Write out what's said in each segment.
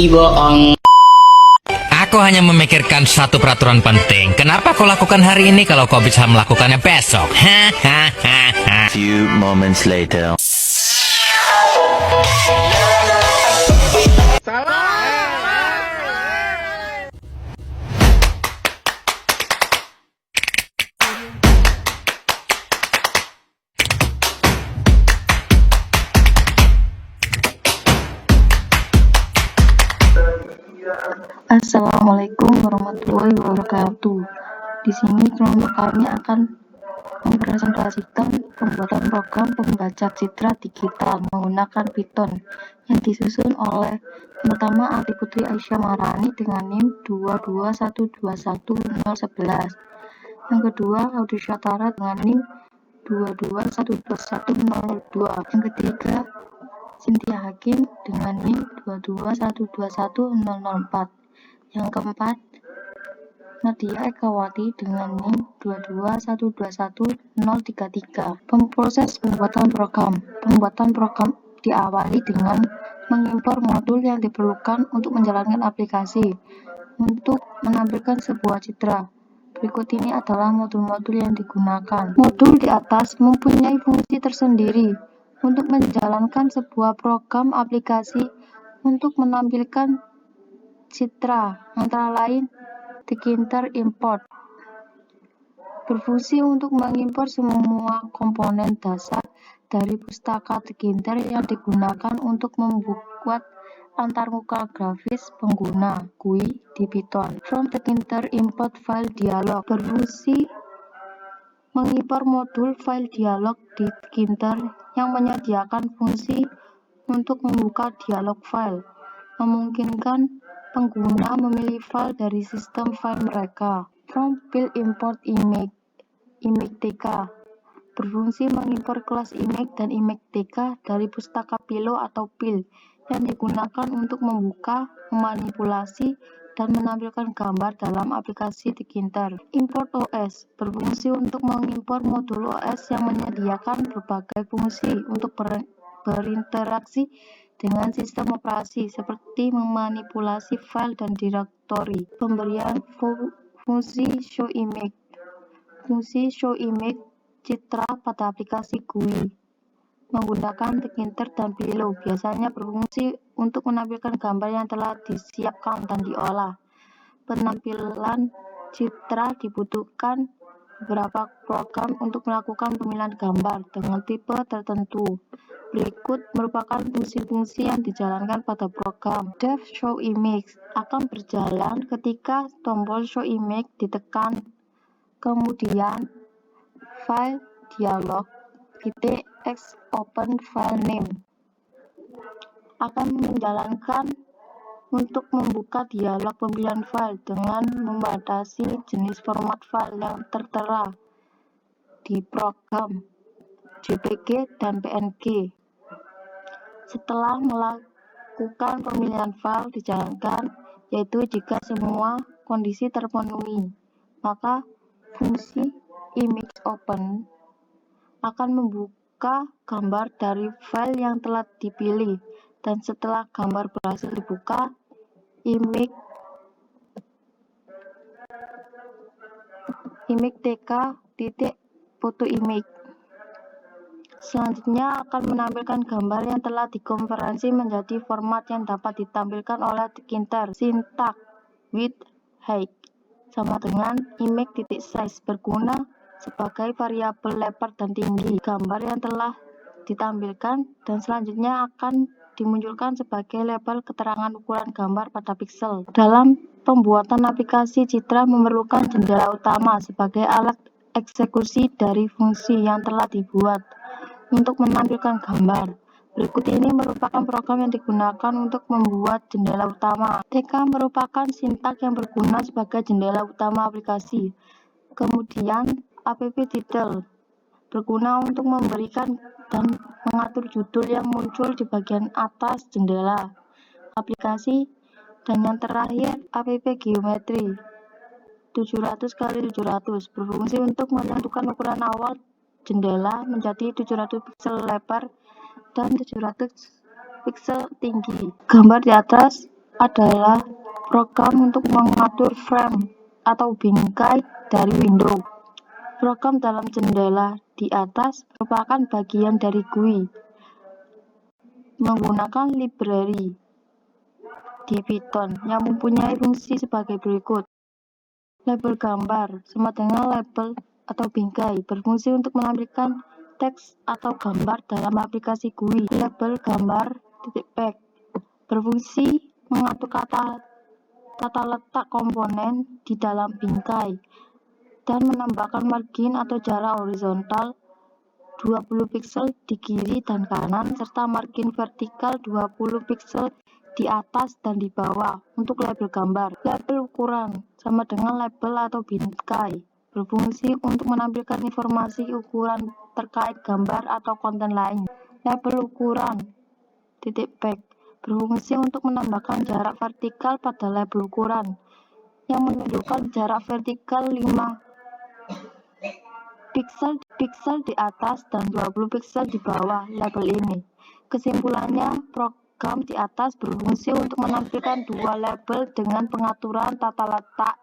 bohong. Aku hanya memikirkan satu peraturan penting. Kenapa kau lakukan hari ini kalau kau bisa melakukannya besok? Hahaha. Few moments later. Assalamualaikum warahmatullahi wabarakatuh. Di sini kelompok kami akan mempresentasikan pembuatan program pembaca citra digital menggunakan Python yang disusun oleh yang pertama Ati Putri Aisyah Maharani dengan NIM 221211011. Yang kedua Audi Syatara dengan NIM 2212102. Yang ketiga Cynthia Hakim dengan NIM 2212104. Yang keempat, Nadia Ekawati dengan NIM 221211033. Proses pembuatan program. Pembuatan program diawali dengan mengimpor modul yang diperlukan untuk menjalankan aplikasi untuk menampilkan sebuah citra. Berikut ini adalah modul-modul yang digunakan. Modul di atas mempunyai fungsi tersendiri untuk menjalankan sebuah program aplikasi untuk menampilkan citra, antara lain Tkinter import berfungsi untuk mengimpor semua komponen dasar dari pustaka Tkinter yang digunakan untuk membuat antarmuka grafis pengguna GUI di Python. From Tkinter import file dialog berfungsi mengimpor modul file dialog di Tkinter yang menyediakan fungsi untuk membuka dialog file, memungkinkan pengguna memilih file dari sistem file mereka. From Pil import image TK berfungsi mengimpor kelas image dan image TK dari pustaka Pilo atau Pil yang digunakan untuk membuka, memanipulasi, dan menampilkan gambar dalam aplikasi Tkinter. Import OS berfungsi untuk mengimpor modul OS yang menyediakan berbagai fungsi untuk berinteraksi dengan sistem operasi seperti memanipulasi file dan direktori. Pemberian fungsi show image. Fungsi show image citra pada aplikasi GUI menggunakan Tkinter dan Pilo biasanya berfungsi untuk menampilkan gambar yang telah disiapkan dan diolah. Penampilan citra dibutuhkan beberapa program untuk melakukan pemilihan gambar dengan tipe tertentu. Berikut merupakan fungsi-fungsi yang dijalankan pada program. Dev show image akan berjalan ketika tombol show image ditekan, kemudian file dialog .x open file name akan menjalankan untuk membuka dialog pemilihan file dengan membatasi jenis format file yang tertera di program JPG dan PNG. Setelah melakukan pemilihan file dijalankan, yaitu jika semua kondisi terpenuhi, maka fungsi image open akan membuka gambar dari file yang telah dipilih, dan setelah gambar berhasil dibuka, image TK foto image selanjutnya akan menampilkan gambar yang telah dikonversi menjadi format yang dapat ditampilkan oleh Tkinter. Sintak width height sama dengan image.size berguna sebagai variabel lebar dan tinggi gambar yang telah ditampilkan, dan selanjutnya akan dimunculkan sebagai label keterangan ukuran gambar pada pixel. Dalam pembuatan aplikasi citra memerlukan jendela utama sebagai alat eksekusi dari fungsi yang telah dibuat untuk menampilkan gambar. Berikut ini merupakan program yang digunakan untuk membuat jendela utama. TK merupakan sintak yang berguna sebagai jendela utama aplikasi. Kemudian app title berguna untuk memberikan dan mengatur judul yang muncul di bagian atas jendela aplikasi. Dan yang terakhir app geometri 700x700 berfungsi untuk menentukan ukuran awal jendela menjadi 700 pixel lebar dan 700 pixel tinggi. Gambar di atas adalah program untuk mengatur frame atau bingkai dari window. Program dalam jendela di atas merupakan bagian dari GUI menggunakan library di Python yang mempunyai fungsi sebagai berikut. Label gambar sama dengan label atau bingkai berfungsi untuk menampilkan teks atau gambar dalam aplikasi GUI. Label gambar .pack berfungsi mengatur tata letak komponen di dalam bingkai dan menambahkan margin atau jarak horizontal 20 piksel di kiri dan kanan serta margin vertikal 20 piksel di atas dan di bawah untuk label gambar. Label ukuran sama dengan label atau bingkai berfungsi untuk menampilkan informasi ukuran terkait gambar atau konten lain. Label ukuran .pack berfungsi untuk menambahkan jarak vertikal pada label ukuran yang menunjukkan jarak vertikal 5 piksel di atas dan 20 piksel di bawah label ini. Kesimpulannya, program di atas berfungsi untuk menampilkan dua label dengan pengaturan tata letak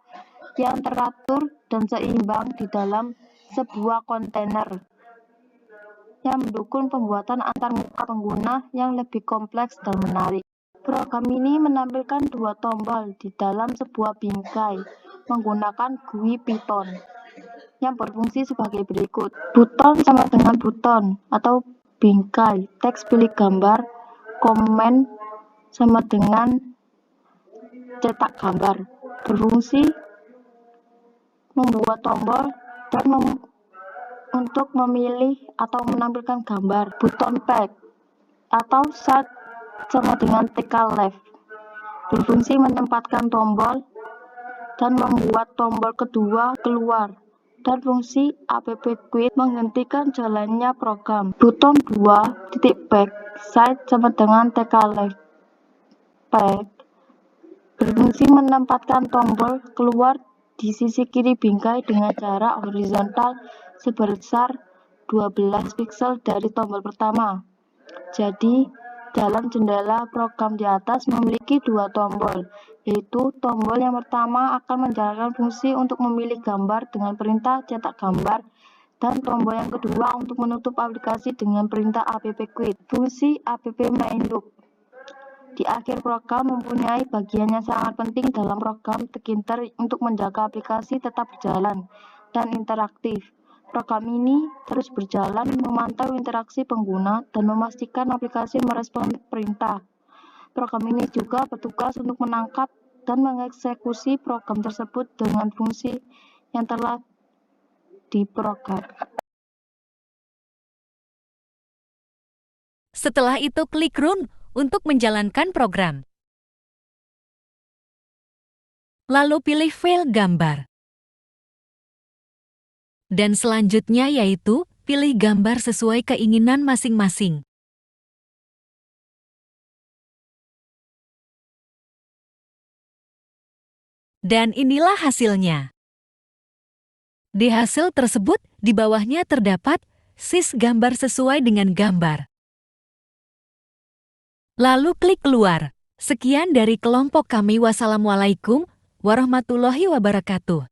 yang teratur dan seimbang di dalam sebuah kontainer yang mendukung pembuatan antarmuka pengguna yang lebih kompleks dan menarik. Program ini menampilkan dua tombol di dalam sebuah bingkai menggunakan GUI Python yang berfungsi sebagai berikut. Buton sama dengan buton atau bingkai, teks pilih gambar, komen sama dengan cetak gambar. Berfungsi membuat tombol dan untuk memilih atau menampilkan gambar. Buton pack atau start sama dengan TK left berfungsi menempatkan tombol dan membuat tombol kedua keluar, dan fungsi app quit menghentikan jalannya program. Buton 2.back side sama dengan TK left pack berfungsi menempatkan tombol keluar di sisi kiri bingkai dengan jarak horizontal sebesar 12 piksel dari tombol pertama. Jadi, dalam jendela program di atas memiliki dua tombol, yaitu tombol yang pertama akan menjalankan fungsi untuk memilih gambar dengan perintah cetak gambar, dan tombol yang kedua untuk menutup aplikasi dengan perintah app quit. Fungsi app main loop di akhir program mempunyai bagian yang sangat penting dalam program Tkinter untuk menjaga aplikasi tetap berjalan dan interaktif. Program ini terus berjalan memantau interaksi pengguna dan memastikan aplikasi merespons perintah. Program ini juga bertugas untuk menangkap dan mengeksekusi program tersebut dengan fungsi yang telah diprogram. Setelah itu klik Run untuk menjalankan program. Lalu pilih file gambar. Dan selanjutnya yaitu pilih gambar sesuai keinginan masing-masing. Dan inilah hasilnya. Di hasil tersebut, di bawahnya terdapat sys gambar sesuai dengan gambar. Lalu klik keluar. Sekian dari kelompok kami. Wassalamualaikum warahmatullahi wabarakatuh.